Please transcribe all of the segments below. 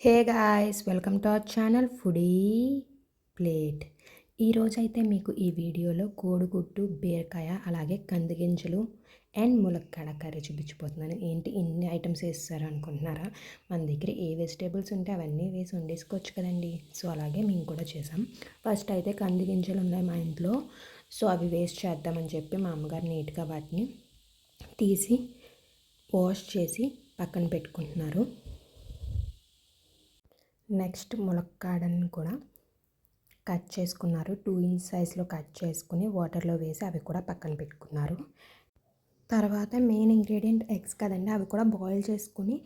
Hey guys, welcome to our channel foodie plate. ఈరోజైతే మీకు ఈ వీడియోలో కోడిగుడ్డు, బీరకాయ, అలాగే కందిగింజలు అండ్ ములక్కాడ కర్రీ చూపించిపోతున్నాను. ఏంటి ఇన్ని ఐటమ్స్ వేస్తారు అనుకుంటున్నారా? మన దగ్గర ఏ వెజిటేబుల్స్ ఉంటే అవన్నీ వేసి వండేసుకోవచ్చు కదండి. సో అలాగే మేము కూడా చేసాం. ఫస్ట్ అయితే కందిగింజలు ఉన్నాయి మా ఇంట్లో. సో అవి వేస్ట్ చేద్దామని చెప్పి మా అమ్మగారు నీట్గా వాటిని తీసి వాష్ చేసి పక్కన పెట్టుకుంటున్నారు. నెక్స్ట్ ములక్కాడని కూడా కట్ చేసుకున్నారు. 2 ఇంచ్ సైజులో కట్ చేసుకుని వాటర్లో వేసి అవి కూడా పక్కన పెట్టుకున్నారు. తర్వాత మెయిన్ ఇంగ్రీడియంట్ ఎగ్స్ కదండి, అవి కూడా బాయిల్ చేసుకుని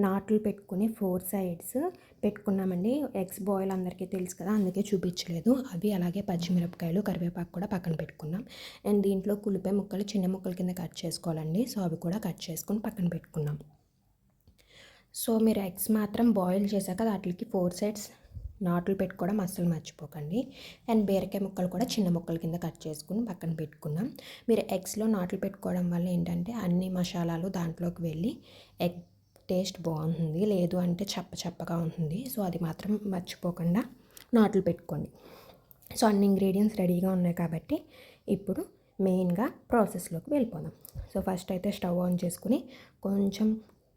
నాట్లు పెట్టుకుని 4 సైడ్స్ పెట్టుకున్నామండి. ఎగ్స్ బాయిల్ అందరికీ తెలుసు కదా, అందుకే చూపించలేదు. అవి అలాగే పచ్చిమిరపకాయలు, కరివేపాకు కూడా పక్కన పెట్టుకున్నాం. అండ్ దీంట్లో కులిపాయ ముక్కలు చిన్న ముక్కల కింద కట్ చేసుకోవాలండి. సో అవి కూడా కట్ చేసుకుని పక్కన పెట్టుకున్నాం. సో మీరు ఎగ్స్ మాత్రం బాయిల్ చేశాక వాటికి 4 సైడ్స్ నాట్లు పెట్టుకోవడం అస్సలు మర్చిపోకండి. అండ్ బీరకాయ ముక్కలు కూడా చిన్న ముక్కల కింద కట్ చేసుకుని పక్కన పెట్టుకున్నాం. మీరు ఎగ్స్లో నాట్లు పెట్టుకోవడం వల్ల ఏంటంటే అన్ని మసాలాలు దాంట్లోకి వెళ్ళి ఎగ్ టేస్ట్ బాగుంటుంది, లేదు అంటే చప్పగా ఉంటుంది. సో అది మాత్రం మర్చిపోకుండా నాట్లు పెట్టుకోండి. సో అన్ని ఇంగ్రీడియంట్స్ రెడీగా ఉన్నాయి కాబట్టి ఇప్పుడు మెయిన్గా ప్రాసెస్లోకి వెళ్ళిపోదాం. సో ఫస్ట్ అయితే స్టవ్ ఆన్ చేసుకుని కొంచెం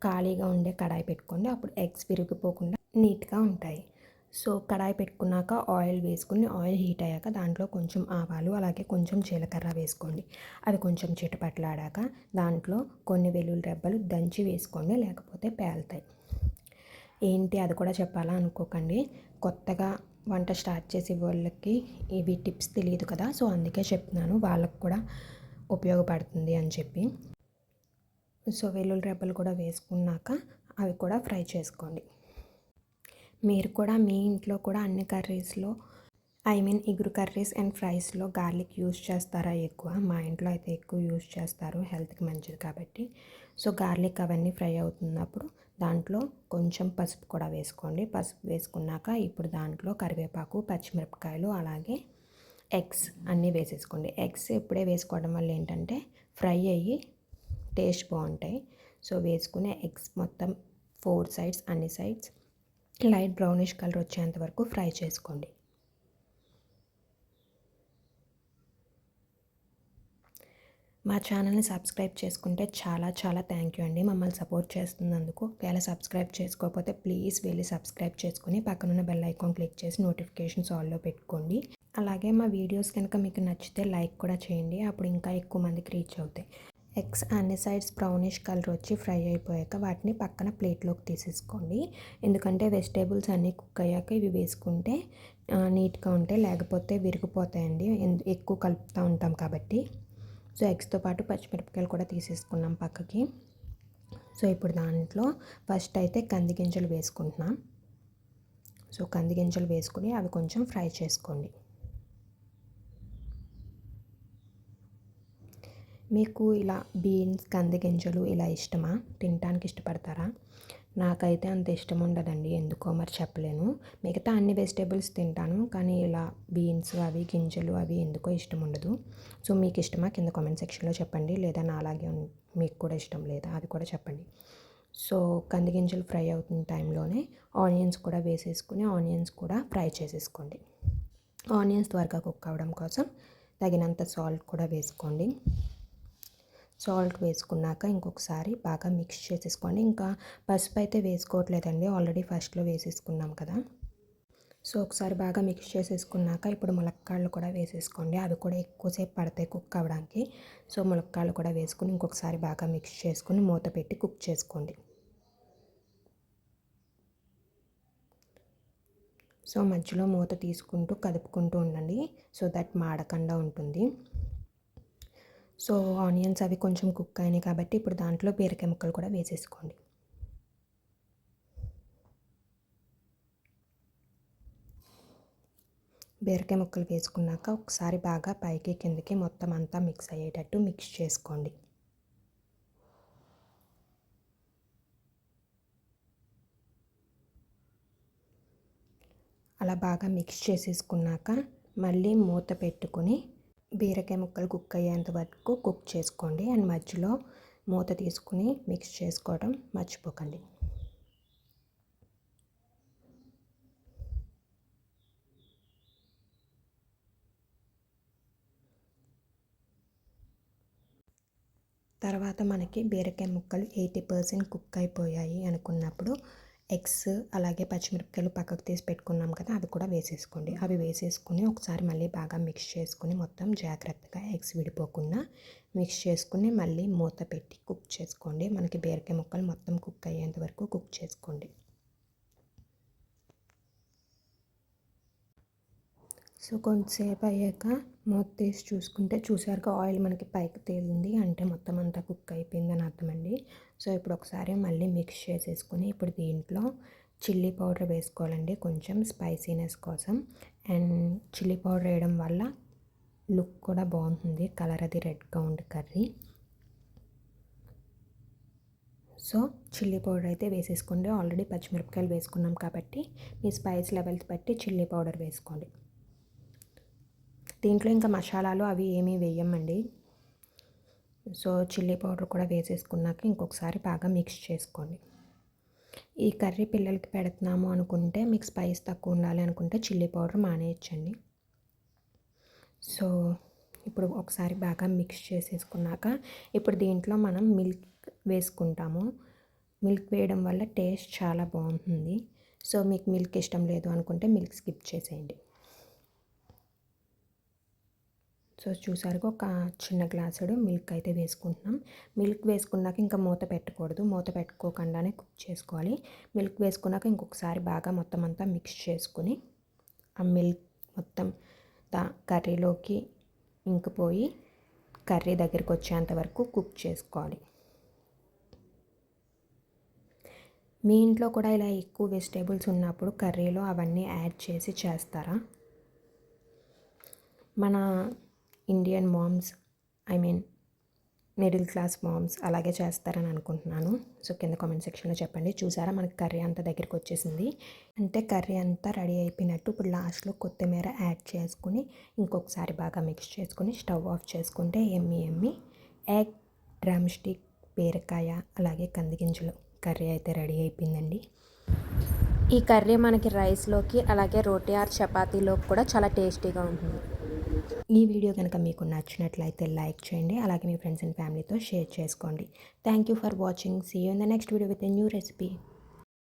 ఖాళీగా ఉండే కడాయి పెట్టుకోండి. అప్పుడు ఎగ్స్ విరిగిపోకుండా నీట్గా ఉంటాయి. సో కడాయి పెట్టుకున్నాక ఆయిల్ వేసుకుని ఆయిల్ హీట్ అయ్యాక దాంట్లో కొంచెం ఆవాలు అలాగే కొంచెం జీలకర్ర వేసుకోండి. అది కొంచెం చిటపట్లాడాక దాంట్లో కొన్ని వెల్లుల్లి రెబ్బలు దంచి వేసుకోండి, లేకపోతే పేలుతాయి. ఏంటి అది కూడా చెప్పాలా అనుకోకండి, కొత్తగా వంట స్టార్ట్ చేసే వాళ్ళకి ఇవి టిప్స్ తెలియదు కదా, సో అందుకే చెప్తున్నాను, వాళ్ళకు కూడా ఉపయోగపడుతుంది అని చెప్పి. సో వెల్లుల్లి రెబ్బలు కూడా వేసుకున్నాక అవి కూడా ఫ్రై చేసుకోండి. మీరు కూడా మీ ఇంట్లో కూడా అన్ని కర్రీస్లో ఇగురు కర్రీస్ అండ్ ఫ్రైస్లో గార్లిక్ యూస్ చేస్తారా? ఎక్కువ మా ఇంట్లో అయితే ఎక్కువ యూస్ చేస్తారు, హెల్త్కి మంచిది కాబట్టి. సో గార్లిక్ అవన్నీ ఫ్రై అవుతున్నప్పుడు దాంట్లో కొంచెం పసుపు కూడా వేసుకోండి. పసుపు వేసుకున్నాక ఇప్పుడు దాంట్లో కరివేపాకు, పచ్చిమిరపకాయలు అలాగే ఎగ్స్ అన్నీ వేసేసుకోండి. ఎగ్స్ ఇప్పుడే వేసుకోవడం వల్ల ఏంటంటే ఫ్రై అయ్యి టేస్ట్ బాగుంటాయి. సో వేసుకునే ఎగ్స్ మొత్తం 4 సైడ్స్ అన్ని సైడ్స్ లైట్ బ్రౌనిష్ కలర్ వచ్చేంత వరకు ఫ్రై చేసుకోండి. మా ఛానల్ని సబ్స్క్రైబ్ చేసుకుంటే చాలా థ్యాంక్ యూ అండి, మమ్మల్ని సపోర్ట్ చేస్తున్నందుకు. ఒకవేళ సబ్స్క్రైబ్ చేసుకోకపోతే ప్లీజ్ వెళ్ళి సబ్స్క్రైబ్ చేసుకుని పక్కనున్న బెల్ ఐకాన్ క్లిక్ చేసి నోటిఫికేషన్స్ ఆల్లో పెట్టుకోండి. అలాగే మా వీడియోస్ కనుక మీకు నచ్చితే లైక్ కూడా చేయండి, అప్పుడు ఇంకా ఎక్కువ మందికి రీచ్ అవుతాయి. ఎగ్స్ అన్ని సైడ్స్ బ్రౌనిష్ కలర్ వచ్చి ఫ్రై అయిపోయాక వాటిని పక్కన ప్లేట్లోకి తీసేసుకోండి. ఎందుకంటే వెజిటేబుల్స్ అన్నీ కుక్ అయ్యాక ఇవి వేసుకుంటే నీట్గా ఉంటాయి, లేకపోతే విరిగిపోతాయండి ఎక్కువ కలుపుతూ ఉంటాం కాబట్టి. సో ఎగ్స్తో పాటు పచ్చిమిరపకాయలు కూడా తీసేసుకున్నాం పక్కకి. సో ఇప్పుడు దాంట్లో ఫస్ట్ అయితే కందిగింజలు వేసుకుంటున్నాం. సో కందిగింజలు వేసుకుని అవి కొంచెం ఫ్రై చేసుకోండి. మీకు ఇలా బీన్స్, కందిగింజలు ఇలా ఇష్టమా? తినడానికి ఇష్టపడతారా? నాకైతే అంత ఇష్టం ఉండదండి, ఎందుకో మరి చెప్పలేను. మిగతా అన్ని వెజిటేబుల్స్ తింటాను, కానీ ఇలా బీన్స్ అవి గింజలు అవి ఎందుకో ఇష్టం ఉండదు. సో మీకు ఇష్టమా? కింద కామెంట్ సెక్షన్లో చెప్పండి. లేదా నా అలాగే మీకు కూడా ఇష్టం లేదా అది కూడా చెప్పండి. సో కందిగింజలు ఫ్రై అవుతున్న టైంలోనే ఆనియన్స్ కూడా వేసేసుకుని ఆనియన్స్ కూడా ఫ్రై చేసేసుకోండి. ఆనియన్స్ త్వరగా కుక్ అవ్వడం కోసం తగినంత సాల్ట్ కూడా వేసుకోండి. సాల్ట్ వేసుకున్నాక ఇంకొకసారి బాగా మిక్స్ చేసేసుకోండి. ఇంకా పసుపు అయితే వేసుకోవట్లేదండి, ఆల్రెడీ ఫస్ట్లో వేసేసుకున్నాం కదా. సో ఒకసారి బాగా మిక్స్ చేసేసుకున్నాక ఇప్పుడు ములక్కాడలు కూడా వేసేసుకోండి. అవి కూడా ఎక్కువసేపు పడతాయి కుక్ అవ్వడానికి. సో ములక్కాడలు కూడా వేసుకుని ఇంకొకసారి బాగా మిక్స్ చేసుకుని మూత పెట్టి కుక్ చేసుకోండి. సో మధ్యలో మూత తీసుకుంటూ కదుపుకుంటూ ఉండండి, సో దట్ మాడకుండా ఉంటుంది. సో ఆనియన్స్ అవి కొంచెం కుక్ అయినాయి కాబట్టి ఇప్పుడు దాంట్లో బీరకాయ ముక్కలు కూడా వేసేసుకోండి. బీరకాయ ముక్కలు వేసుకున్నాక ఒకసారి బాగా పైకి కిందకి మొత్తం అంతా మిక్స్ అయ్యేటట్టు మిక్స్ చేసుకోండి. అలా బాగా మిక్స్ చేసేసుకున్నాక మళ్ళీ మూత పెట్టుకుని బీరకాయ ముక్కలు కుక్ అయ్యేంత వరకు కుక్ చేసుకోండి. అండ్ మధ్యలో మూత తీసుకుని మిక్స్ చేసుకోవడం మర్చిపోకండి. తర్వాత మనకి బీరకాయ ముక్కలు 80% కుక్ అయిపోయాయి అనుకున్నప్పుడు ఎగ్స్ అలాగే పచ్చిమిరపకాయలు పక్కకు తీసి పెట్టుకున్నాం కదా, అవి కూడా వేసేసుకోండి. అవి వేసేసుకుని ఒకసారి మళ్ళీ బాగా మిక్స్ చేసుకుని మొత్తం జాగ్రత్తగా ఎగ్స్ విడిపోకుండా మిక్స్ చేసుకుని మళ్ళీ మూత పెట్టి కుక్ చేసుకోండి. మనకి బీరకాయ ముక్కలు మొత్తం కుక్ అయ్యేంత వరకు కుక్ చేసుకోండి. సో కొంతసేపు అయ్యాక మూత తీసి చూసుకుంటే చూసారుగా ఆయిల్ మనకి పైకి తేలింది, అంటే మొత్తం అంతా కుక్ అయిపోయిందని అర్థమండి. సో ఇప్పుడు ఒకసారి మళ్ళీ మిక్స్ చేసేసుకుని ఇప్పుడు దీంట్లో చిల్లీ పౌడర్ వేసుకోవాలండి, కొంచెం స్పైసీనెస్ కోసం. అండ్ చిల్లీ పౌడర్ వేయడం వల్ల లుక్ కూడా బాగుంటుంది, కలర్ అది రెడ్గా ఉంది కర్రీ. సో చిల్లీ పౌడర్ అయితే వేసేసుకోండి. ఆల్రెడీ పచ్చిమిరపకాయలు వేసుకున్నాం కాబట్టి మీ స్పైస్ లెవెల్స్ బట్టి చిల్లీ పౌడర్ వేసుకోండి. దీంట్లో ఇంకా మసాలాలు అవి ఏమీ వేయమండి. సో చిల్లీ పౌడర్ కూడా వేసేసుకున్నాక ఇంకొకసారి బాగా మిక్స్ చేసుకోండి. ఈ కర్రీ పిల్లలకి పెడుతున్నాము అనుకుంటే మీకు స్పైస్ తక్కువ ఉండాలి అనుకుంటే చిల్లీ పౌడర్ మానేయచ్చండి. సో ఇప్పుడు ఒకసారి బాగా మిక్స్ చేసేసుకున్నాక ఇప్పుడు దీంట్లో మనం మిల్క్ వేసుకుంటాము. మిల్క్ వేయడం వల్ల టేస్ట్ చాలా బాగుంటుంది. సో మీకు మిల్క్ ఇష్టం లేదు అనుకుంటే మిల్క్ స్కిప్ చేసేయండి. సో చూసారుగా ఒక చిన్న గ్లాసుడు మిల్క్ అయితే వేసుకుంటున్నాం. మిల్క్ వేసుకున్నాక ఇంకా మూత పెట్టకూడదు, మూత పెట్టుకోకుండానే కుక్ చేసుకోవాలి. మిల్క్ వేసుకున్నాక ఇంకొకసారి బాగా మొత్తం అంతా మిక్స్ చేసుకుని ఆ మిల్క్ మొత్తం కర్రీలోకి ఇంకిపోయి కర్రీ దగ్గరికి వచ్చేంత వరకు కుక్ చేసుకోవాలి. మీ ఇంట్లో కూడా ఇలా ఎక్కువ వెజిటేబుల్స్ ఉన్నప్పుడు కర్రీలో అవన్నీ యాడ్ చేసి చేస్తారా? మన Indian moms, middle class moms అలాగే చేస్తారని అనుకుంటున్నాను. సో కింద కామెంట్ సెక్షన్లో చెప్పండి. చూసారా మనకి కర్రీ అంతా దగ్గరికి వచ్చేసింది, అంటే కర్రీ అంతా రెడీ అయిపోయినట్టు. ఇప్పుడు లాస్ట్లో కొత్తిమీర యాడ్ చేసుకుని ఇంకొకసారి బాగా మిక్స్ చేసుకుని స్టవ్ ఆఫ్ చేసుకుంటే ఎమ్మి ఎగ్ డ్రమ్ స్టిక్ బీరకాయ అలాగే కందిగింజలు కర్రీ అయితే రెడీ అయిపోయిందండి. ఈ కర్రీ మనకి రైస్లోకి అలాగే రోటీ ఆర్ చపాతీలోకి కూడా చాలా టేస్టీగా ఉంటుంది. ఈ వీడియో కనుక మీకు నచ్చినట్లయితే లైక్ చేయండి, అలాగే మీ ఫ్రెండ్స్ అండ్ ఫ్యామిలీతో షేర్ చేసుకోండి. Thank you for watching. See you in the next video with a new recipe.